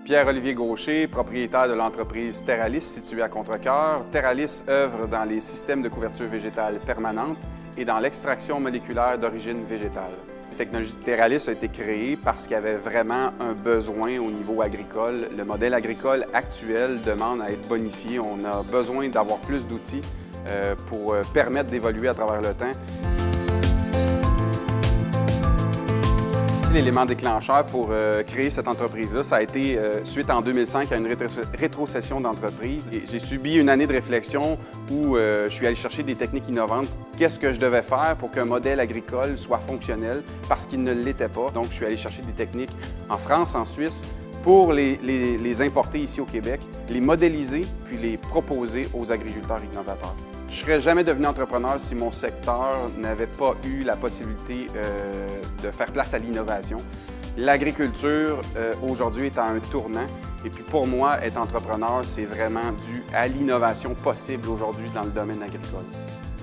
Pierre-Olivier Gaucher, propriétaire de l'entreprise Terralis située à Contrecœur. Terralis œuvre dans les systèmes de couverture végétale permanente et dans l'extraction moléculaire d'origine végétale. La technologie de Terralis a été créée parce qu'il y avait vraiment un besoin au niveau agricole. Le modèle agricole actuel demande à être bonifié. On a besoin d'avoir plus d'outils pour permettre d'évoluer à travers le temps. L'élément déclencheur pour créer cette entreprise-là, ça a été suite en 2005 à une rétrocession d'entreprise. J'ai subi une année de réflexion où je suis allé chercher des techniques innovantes. Qu'est-ce que je devais faire pour qu'un modèle agricole soit fonctionnel parce qu'il ne l'était pas. Donc, je suis allé chercher des techniques en France, en Suisse, pour les importer ici au Québec, les modéliser puis les proposer aux agriculteurs innovateurs. Je ne serais jamais devenu entrepreneur si mon secteur n'avait pas eu la possibilité de faire place à l'innovation. L'agriculture, aujourd'hui, est à un tournant. Et puis pour moi, être entrepreneur, c'est vraiment dû à l'innovation possible aujourd'hui dans le domaine agricole.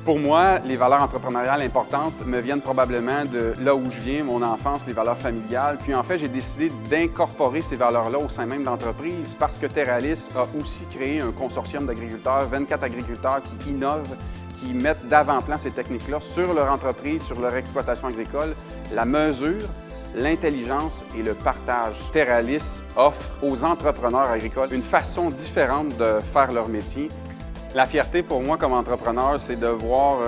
Pour moi, les valeurs entrepreneuriales importantes me viennent probablement de là où je viens, mon enfance, les valeurs familiales. Puis en fait, j'ai décidé d'incorporer ces valeurs-là au sein même de l'entreprise parce que Terralis a aussi créé un consortium d'agriculteurs, 24 agriculteurs qui innovent, qui mettent d'avant-plan ces techniques-là sur leur entreprise, sur leur exploitation agricole. La mesure, l'intelligence et le partage. Terralis offre aux entrepreneurs agricoles une façon différente de faire leur métier. La fierté pour moi comme entrepreneur, c'est de voir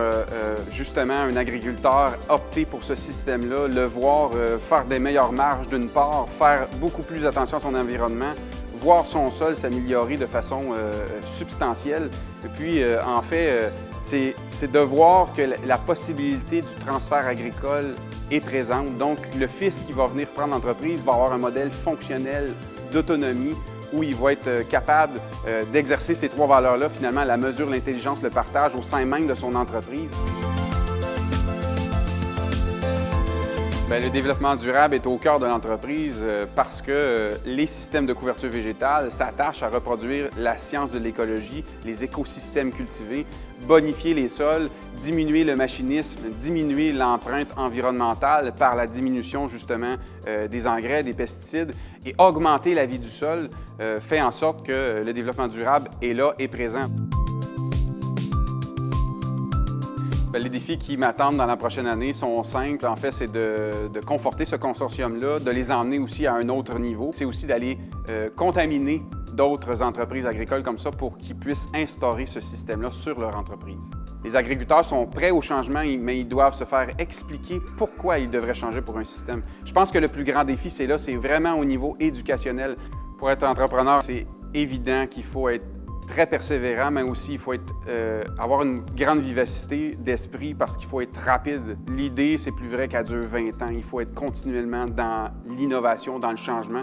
justement un agriculteur opter pour ce système-là, le voir faire des meilleures marges d'une part, faire beaucoup plus attention à son environnement, voir son sol s'améliorer de façon substantielle. Et puis, en fait, c'est de voir que la possibilité du transfert agricole est présente. Donc, le fils qui va venir prendre l'entreprise va avoir un modèle fonctionnel d'autonomie, où il va être capable d'exercer ces trois valeurs-là, finalement, la mesure, l'intelligence, le partage au sein même de son entreprise. Bien, le développement durable est au cœur de l'entreprise parce que les systèmes de couverture végétale s'attachent à reproduire la science de l'écologie, les écosystèmes cultivés, bonifier les sols, diminuer le machinisme, diminuer l'empreinte environnementale par la diminution justement des engrais, des pesticides et augmenter la vie du sol fait en sorte que le développement durable est là et présent. Les défis qui m'attendent dans la prochaine année sont simples. En fait, c'est de conforter ce consortium-là, de les emmener aussi à un autre niveau. C'est aussi d'aller contaminer d'autres entreprises agricoles comme ça pour qu'ils puissent instaurer ce système-là sur leur entreprise. Les agriculteurs sont prêts au changement, mais ils doivent se faire expliquer pourquoi ils devraient changer pour un système. Je pense que le plus grand défi, c'est là, c'est vraiment au niveau éducationnel. Pour être entrepreneur, c'est évident qu'il faut être très persévérant, mais aussi il faut avoir une grande vivacité d'esprit parce qu'il faut être rapide. L'idée, c'est plus vrai qu'elle dure 20 ans. Il faut être continuellement dans l'innovation, dans le changement.